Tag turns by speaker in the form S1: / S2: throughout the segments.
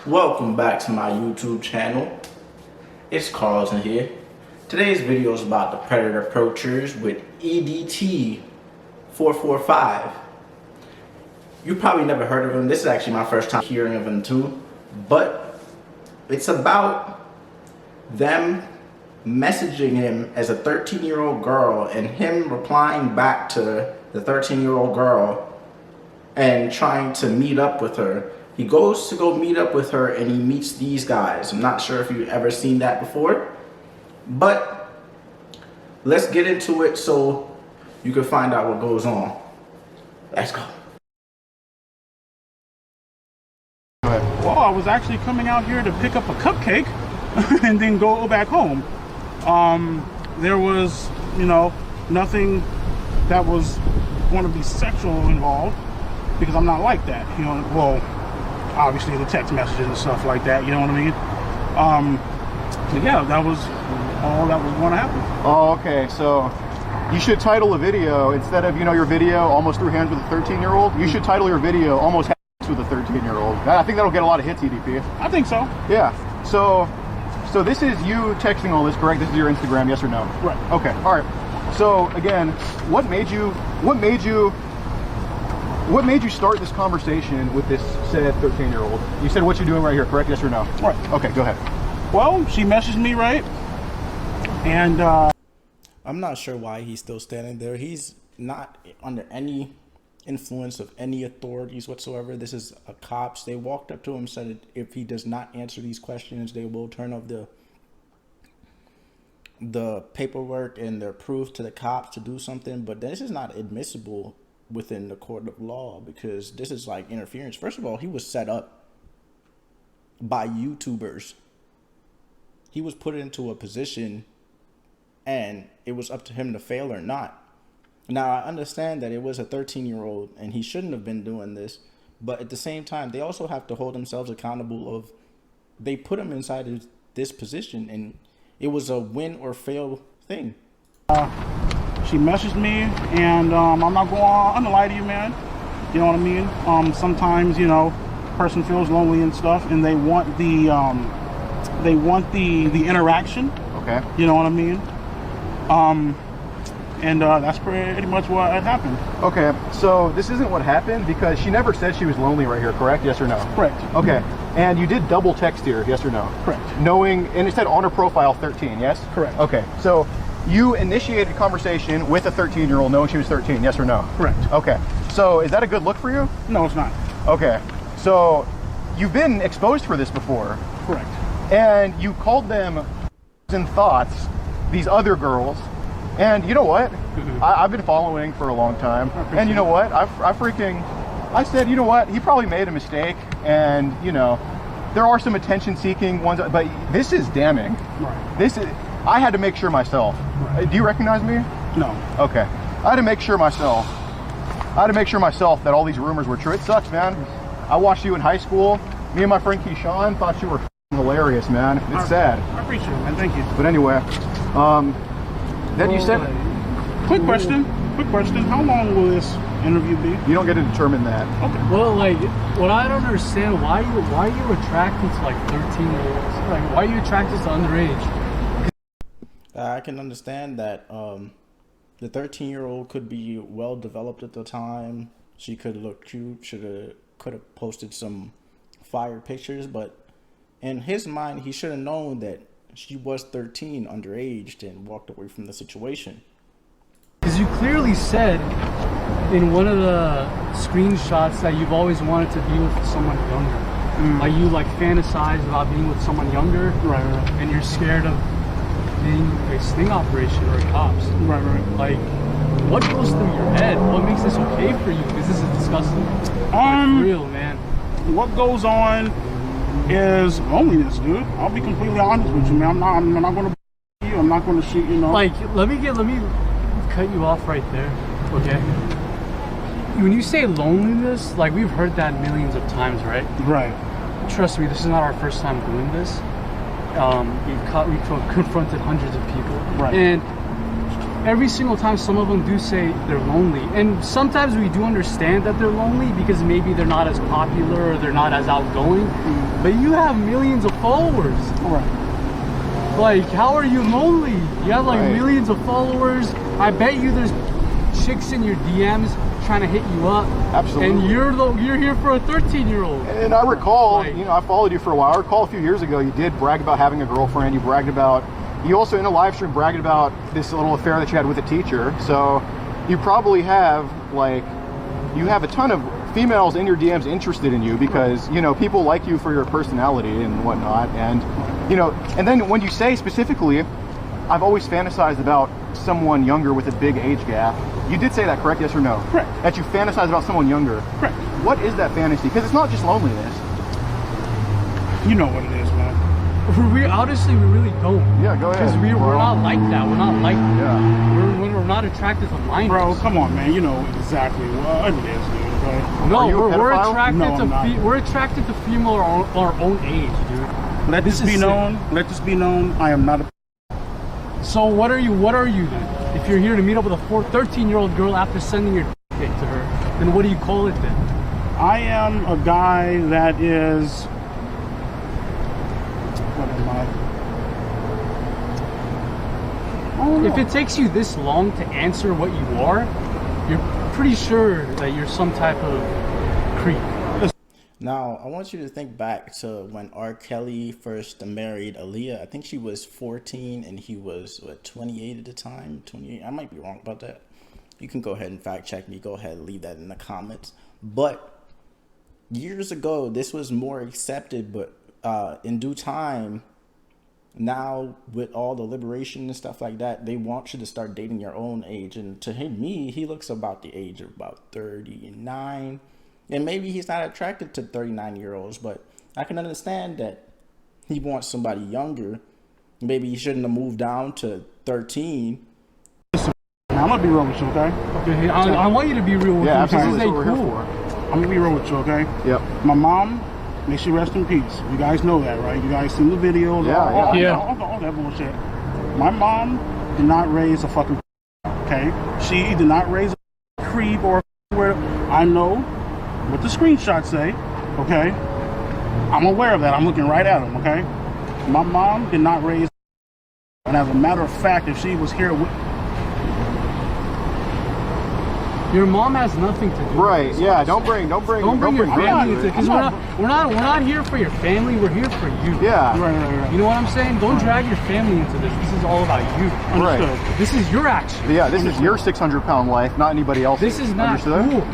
S1: Welcome back to my YouTube channel. It's Carlson here. Today's video is about the predator poachers with EDP455. You probably never heard of him. This is actually my first time hearing of him too. But it's about them messaging him as a 13-year-old girl and him replying back to the 13-year-old girl and trying to meet up with her. He goes to go meet up with her and he meets these guys. I'm not sure if you've ever seen that before, but let's get into it so you can find out what goes on. Let's go.
S2: Well, I was actually coming out here to pick up a cupcake and then go back home. There was, nothing that was going to be sexual involved because I'm not like that, well, obviously the text messages and stuff like that, you know what I mean? But yeah, that was all that was going to happen.
S3: Oh, okay, so you should title a video, instead of, your video almost threw hands with a 13-year-old, you should title your video almost hands with a 13-year-old. I think that'll get a lot of hits, EDP.
S2: I think so.
S3: Yeah, so this is you texting all this, correct? This is your Instagram, yes or no?
S2: Right.
S3: Okay, all right. So again, what made you start this conversation with this said 13-year-old? You said what you're doing right here, correct? Yes or no?
S2: Right.
S3: Okay, go ahead.
S2: Well, she messaged me, right? And
S1: I'm not sure why he's still standing there. He's not under any influence of any authorities whatsoever. This is a cops. They walked up to him and said if he does not answer these questions, they will turn over the paperwork and their proof to the cops to do something. But this is not admissible within the court of law because this is like interference. First of all, he was set up by YouTubers. He was put into a position and it was up to him to fail or not. Now, I understand that it was a 13-year-old and he shouldn't have been doing this, but at the same time, they also have to hold themselves accountable of they put him inside this position and it was a win or fail thing.
S2: She messaged me, and I'm not going to lie to you, man. You know what I mean? Sometimes, person feels lonely and stuff, and they want the interaction.
S3: Okay.
S2: You know what I mean? And that's pretty much what had happened.
S3: Okay, so this isn't what happened because she never said she was lonely right here, correct? Yes or no?
S2: Correct.
S3: Okay, and you did double text here, yes or no?
S2: Correct.
S3: Knowing, and it said on her profile 13, yes?
S2: Correct.
S3: Okay, so you initiated a conversation with a 13-year-old knowing she was 13, yes or no?
S2: Correct.
S3: Okay, so is that a good look for you?
S2: No, it's not.
S3: Okay, so you've been exposed for this before.
S2: Correct. And
S3: you called them in thoughts, these other girls, and you know what? I've been following for a long time, and you know what? I said, you know what? He probably made a mistake, and there are some attention-seeking ones, but this is damning.
S2: Right.
S3: I had to make sure myself. Right. Do you recognize me?
S2: No. Okay.
S3: I had to make sure myself. That all these rumors were true. It sucks, man. I watched you in high school. Me and my friend Keyshawn thought you were hilarious, man. It's sad.
S2: I appreciate it, man. Thank you.
S3: But anyway, then you said...
S2: Quick question. How long will this interview be?
S3: You don't get to determine that.
S2: Okay.
S4: Well, what I don't understand, why are you attracted to 13-year-olds? Why are you attracted to underage?
S1: I can understand that the 13-year-old could be well developed at the time. She could look cute. Could have posted some fire pictures, but in his mind, he should have known that she was 13, underage, and walked away from the situation.
S4: Because you clearly said in one of the screenshots that you've always wanted to be with someone younger. You fantasize about being with someone younger,
S2: right.
S4: And you're scared of being a sting operation or cops.
S2: Right.
S4: What goes through your head? What makes this okay for you? Because this is disgusting. Real, man.
S2: What goes on is loneliness, dude. I'll be completely honest with you, man. I'm not going to you. I'm not going to shoot,
S4: Let me cut you off right there, okay? When you say loneliness, we've heard that millions of times, right?
S2: Right.
S4: Trust me, this is not our first time doing this. We've confronted hundreds of people,
S2: right?
S4: And every single time, some of them do say they're lonely, and sometimes we do understand that they're lonely because maybe they're not as popular or they're not as outgoing. But you have millions of followers.
S2: Right.
S4: Like, how are you lonely? You have like
S3: Right.
S4: millions of followers. I bet you there's chicks in your DMs trying to hit you up.
S3: Absolutely.
S4: And you're here for a 13-year-old.
S3: And I recall,
S4: Like-
S3: you know, I followed you for a while. I recall a few years ago, you did brag about having a girlfriend. You bragged about, you also in a live stream bragged about this little affair that you had with a teacher. So you probably have, like, you have a ton of females in your DMs interested in you because, you know, people like you for your personality and whatnot. And, you know, and then when you say specifically, I've always fantasized about someone younger with a big age gap. You did say that, correct? Yes or no?
S2: Correct.
S3: That you fantasize about someone younger.
S2: Correct.
S3: What is that fantasy? Because it's not just loneliness.
S2: You know what it is, man.
S4: We honestly, we really don't.
S3: Yeah, go ahead.
S4: Because we're not like that. We're not like that.
S3: Yeah.
S4: We're not attracted to minors.
S2: Bro, come on, man. You know exactly what it is, dude. Okay?
S4: No,
S3: Are you a
S4: we're
S3: pedophile?
S4: attracted
S2: No, I'm not.
S4: to we're attracted to female our own age, dude.
S2: Let this
S4: This
S2: be
S4: is
S2: known. Let this be known. I am not a.
S4: So what are you then? If you're here to meet up with a 13-year-old girl after sending your dick to her, then what do you call it then?
S2: I am a guy that is. What am I? I don't know.
S4: If it takes you this long to answer what you are, you're pretty sure that you're some type of creep.
S1: Now, I want you to think back to when R. Kelly first married Aaliyah. I think she was 14 and he was, 28 at the time? 28? I might be wrong about that. You can go ahead and fact check me. Go ahead and leave that in the comments. But years ago, this was more accepted, but in due time, now with all the liberation and stuff like that, they want you to start dating your own age. And to me, he looks about the age of about 39. And maybe he's not attracted to 39-year-olds, but I can understand that he wants somebody younger. Maybe he shouldn't have moved down to 13.
S2: Now, I'm gonna be real with you, okay?
S4: Okay, I want you to be real with
S3: Yeah,
S4: me.
S3: absolutely.
S4: This
S3: That's
S4: is
S3: what we're here
S4: cool.
S3: for.
S2: I'm gonna be real with you, okay?
S3: Yep.
S2: My mom, may she rest in peace. You guys know that, right? You guys seen the videos,
S3: Yeah,
S2: all that bullshit. My mom did not raise a fucking okay? She did not raise a creep or where I know what the screenshots say, okay? I'm aware of that. I'm looking right at them, okay? My mom did not raise, and as a matter of fact, if she was here with
S4: Your mom has nothing to do with
S3: Right.
S4: this.
S3: Yeah. Don't bring your
S4: family into it, because
S2: I'm
S4: we're not here for your family. We're here for you.
S3: Yeah.
S2: right.
S4: You know what I'm saying? Don't drag your family into this. This is all about you.
S3: Right.
S2: Understood.
S4: This is your action.
S3: Yeah. This is your 600-pound life, not anybody else's.
S4: This is not
S3: Understood?
S4: cool.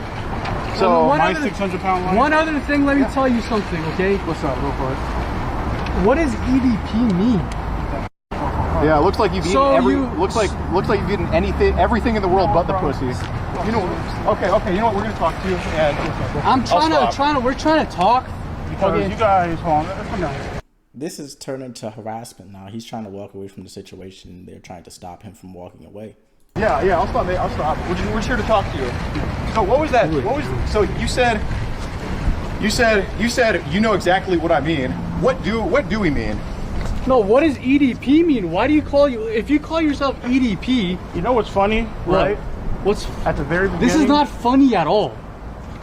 S3: So
S4: One
S2: My
S4: other-
S2: 600-pound life.
S4: One other thing, let me tell you something, okay?
S2: What's up, real quick?
S4: What does EDP mean?
S3: yeah, it looks like you've eaten
S4: So
S3: every.
S4: you-
S3: Looks like you've eaten everything in the world but the pussy. You know. Okay. You know what? We're gonna talk to you. And
S4: We're trying to talk.
S2: Because
S4: Okay.
S2: you guys, hold on, let's come down here.
S1: This is turning to harassment now. He's trying to walk away from the situation. They're trying to stop him from walking away.
S3: yeah. I'll stop. Mate. I'll stop. We're just here to talk to you. So what was that? So you said you know exactly what I mean. What do we mean?
S4: No, what does EDP mean? Why do you if you call yourself EDP,
S2: You know what's funny, right?
S4: What's
S2: At the very beginning.
S4: this is not funny at all.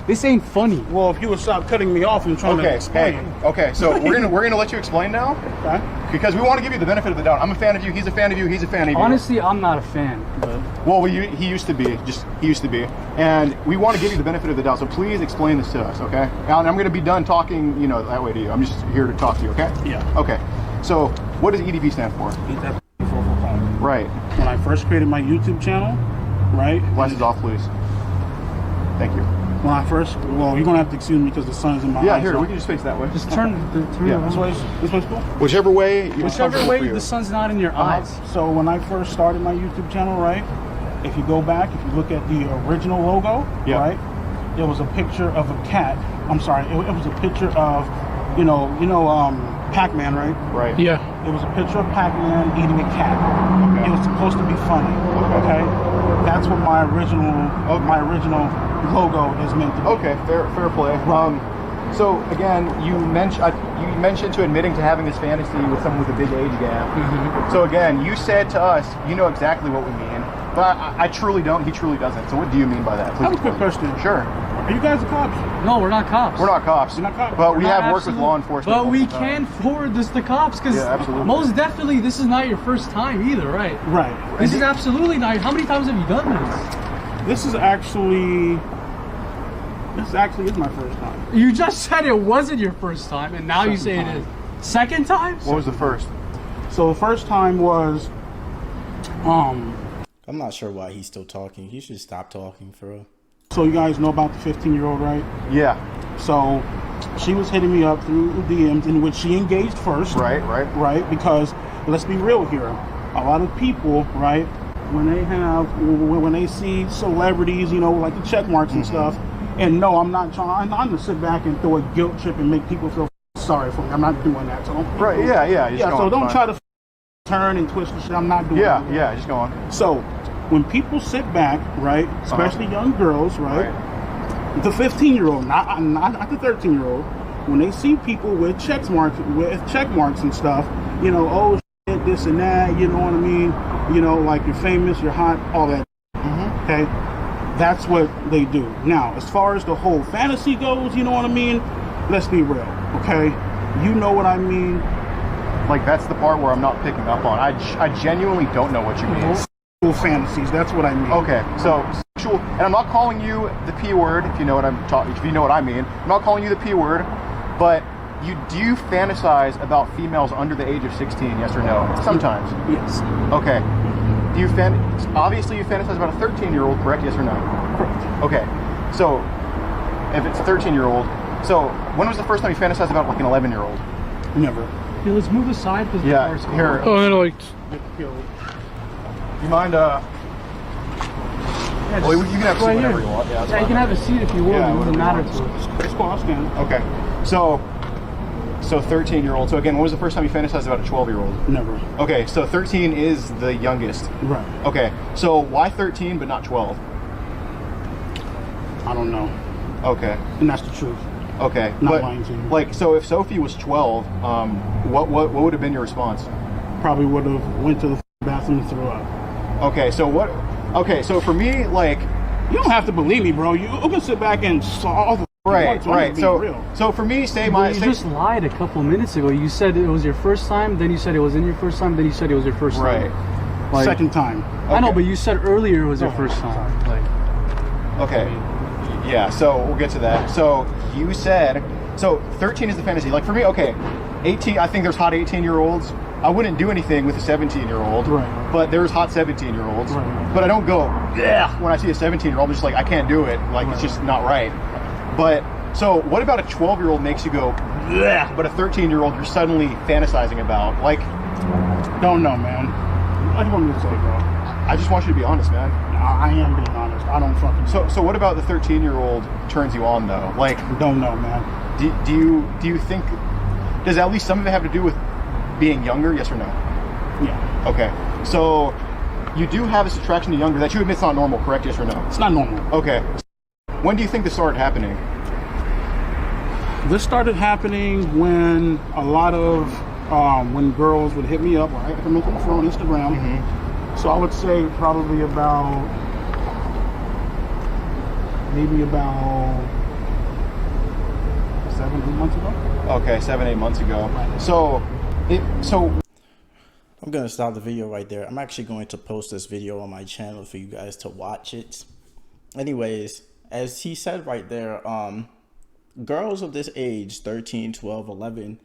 S4: This ain't funny.
S2: Well, if you would stop cutting me off and trying to explain.
S3: Okay. So we're gonna let you explain now
S2: Okay.
S3: because we want to give you the benefit of the doubt. I'm a fan of you. He's a fan of you. He's a fan of you.
S4: Honestly, I'm not a fan. But
S3: Well, he used to be. He used to be, and we want to give you the benefit of the doubt. So please explain this to us, okay? And I'm going to be done talking, you know, that way to you. I'm just here to talk to you, okay?
S2: Yeah.
S3: Okay. So what does EDP stand for?
S2: EDP455.
S3: Right.
S2: When I first created my YouTube channel, right?
S3: Glasses off, please. Thank you.
S2: When I first, well, you're gonna have to excuse me because the sun's in my
S3: Yeah,
S2: eyes.
S3: here
S2: so-
S3: we can just face that way.
S4: just turn
S3: Yeah.
S2: This
S4: around.
S2: way's cool.
S3: Whichever way.
S4: Whichever way the sun's not in your eyes.
S2: So when I first started my YouTube channel, right? If you go back, if you look at the original logo,
S3: Yeah.
S2: right? It was a picture of a cat. I'm sorry, it was a picture of, Pac-Man, right?
S3: Right.
S4: Yeah.
S2: It was a picture of Pac-Man eating a cat.
S3: Okay.
S2: It was supposed to be funny.
S3: Okay.
S2: That's what my original logo is meant to be.
S3: Okay. Fair play. So again, you mentioned to admitting to having this fantasy with someone with a big age gap.
S4: Mm-hmm.
S3: So again, you said to us, you know exactly what we mean, but I truly don't. He truly doesn't. So what do you mean by that? Please
S2: That was a good
S3: explain.
S2: question.
S3: Sure.
S2: Are you guys the cops?
S4: No, we're not cops.
S3: We're not cops.
S2: You're not cops.
S3: But we
S4: Not
S3: have worked with law enforcement.
S4: But we
S3: multiple
S4: can
S3: times.
S4: forward this to cops because
S3: Yeah, absolutely.
S4: most definitely this is not your first time either, right?
S2: Right.
S4: This is absolutely not. How many times have you done this?
S2: This actually is my first time.
S4: You just said it wasn't your first time, and now you say it is. Second time?
S3: What was the first?
S2: So the first time was,
S1: I'm not sure why he's still talking. He should stop talking for real.
S2: so you guys know about the 15-year-old, right?
S3: Yeah.
S2: So she was hitting me up through DMs in which she engaged first.
S3: Right.
S2: Right? Because let's be real here. A lot of people, right, when they see celebrities, you know, like the check marks and stuff, and no, I'm not trying to sit back and throw a guilt trip and make people feel sorry for me. I'm not doing that. So don't,
S3: Right. Yeah. Just go
S2: so
S3: on,
S2: don't
S3: fine.
S2: try to turn and twist the shit. I'm not doing that.
S3: Yeah. Just go on.
S2: So when people sit back, right, especially young girls, right, the 15-year-old, not the 13-year-old, when they see people with check marks and stuff, you know, oh shit, this and that, you know what I mean? You know, like you're famous, you're hot, all that. Okay, that's what they do. Now, as far as the whole fantasy goes, you know what I mean? Let's be real, okay? You know what I mean?
S3: Like, that's the part where I'm not picking up on. I genuinely don't know what you mean.
S2: Sexual fantasies, that's what I mean.
S3: Okay, so sexual, and I'm not calling you the P word, if you know what if you know what I mean. I'm not calling you the P word, but do you fantasize about females under the age of 16? Yes or no? Sometimes.
S2: Yes.
S3: Okay. Do you obviously you fantasize about a 13-year-old, correct? Yes or no?
S2: Correct.
S3: Okay. So if it's a 13-year-old, so when was the first time you fantasized about like an 11-year-old?
S2: Never.
S4: Okay, let's move aside because
S3: Yeah. Here.
S4: Oh, no, like.
S3: You mind? Well, you can have a seat
S4: right
S3: whenever
S4: here.
S3: you want. Yeah, that's
S4: Yeah, you
S3: fine.
S4: can have a seat if you want.
S3: Yeah,
S4: It doesn't
S3: whatever
S4: matter
S3: you
S4: to
S3: want.
S4: us.
S2: It's cool, stand.
S3: Okay. So 13-year-old. So again, when was the first time you fantasized about a 12-year-old?
S2: Never.
S3: Okay, so 13 is the youngest.
S2: Right.
S3: Okay, so why 13 but not 12?
S2: I don't know.
S3: Okay.
S2: And that's the truth.
S3: Okay.
S2: Not
S3: but,
S2: lying to you.
S3: like, so if Sophie was 12, what would have been your response?
S2: Probably would have went to the bathroom and threw up.
S3: Okay, so what? Okay, so for me, like,
S2: You don't have to believe me, bro. You can sit back and solve the
S3: right.
S2: So
S3: So for me,
S4: You just lied a couple minutes ago. You said it was your first time, then you said it wasn't your first time, then you said it was your first
S3: right.
S4: time. Like,
S2: second time.
S4: I know,
S3: Okay.
S4: but you said earlier it was your
S2: Oh,
S4: first time. Like,
S3: Okay. Yeah, so we'll get to that. So you said, so 13 is the fantasy. Like for me, okay, 18, I think there's hot 18-year-olds. I wouldn't do anything with a 17-year-old.
S2: Right.
S3: But there's hot 17-year-olds.
S2: Right.
S3: But I don't go, yeah, when I see a 17-year-old. I'm just like, I can't do it. Like, it's just not right. But, so what about a 12-year-old makes you go, yeah, but a 13-year-old you're suddenly fantasizing about? Like,
S2: Don't know, man. What do you want me to say, bro?
S3: I just want you to be honest, man.
S2: I am being honest. I don't fucking
S3: So what about the 13-year-old turns you on, though? Like,
S2: don't know, man.
S3: do you think, does at least some of it have to do with being younger, yes or no?
S2: Yeah.
S3: Okay. So you do have this attraction to younger that you admit's not normal, correct? Yes or no?
S2: It's not normal.
S3: Okay. When do you think this started happening?
S2: This started happening when a lot of when girls would hit me up, right? Like I mentioned before on Instagram. So I would say probably maybe about 7-8 months ago.
S3: Okay, 7-8 months ago. So
S1: I'm going to stop the video right there. I'm actually going to post this video on my channel for you guys to watch it. Anyways, as he said right there, girls of this age, 13, 12, 11,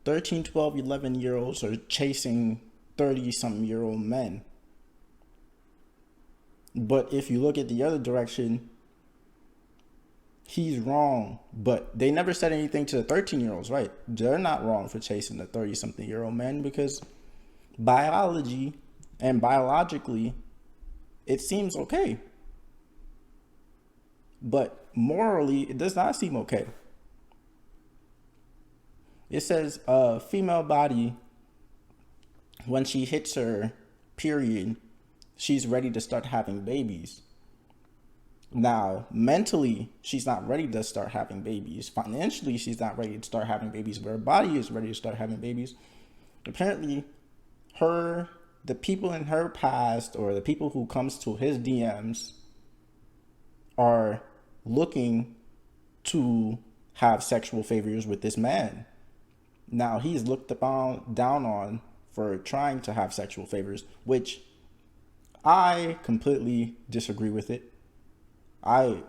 S1: 13, 12, 11-year-olds are chasing 30-something-year-old men. But if you look at the other direction, he's wrong. But they never said anything to the 13-year-olds, right? They're not wrong for chasing the 30-something-year-old men because biology and biologically, it seems okay. But morally, it does not seem okay. It says a female body, when she hits her period, she's ready to start having babies. Now, mentally, she's not ready to start having babies. Financially, she's not ready to start having babies, but her body is ready to start having babies. Apparently, the people in her past or the people who comes to his DMs are looking to have sexual favors with this man. Now he's looked upon, down on for trying to have sexual favors, which I completely disagree with it. I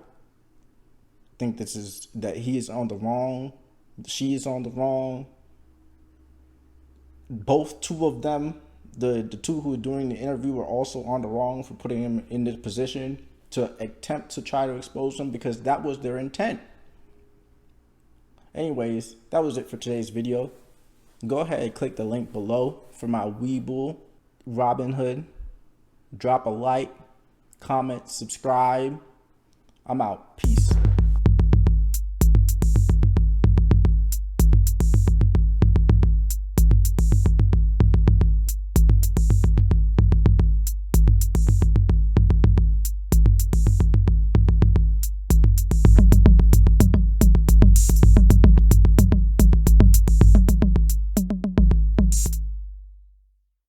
S1: think that he is on the wrong, she is on the wrong. Both two of them, the two who were doing the interview, were also on the wrong for putting him in this position to attempt to try to expose him, because that was their intent. Anyways, that was it for today's video. Go ahead and click the link below for my Weeble Robin Hood. Drop a like, comment, subscribe. I'm out. Peace.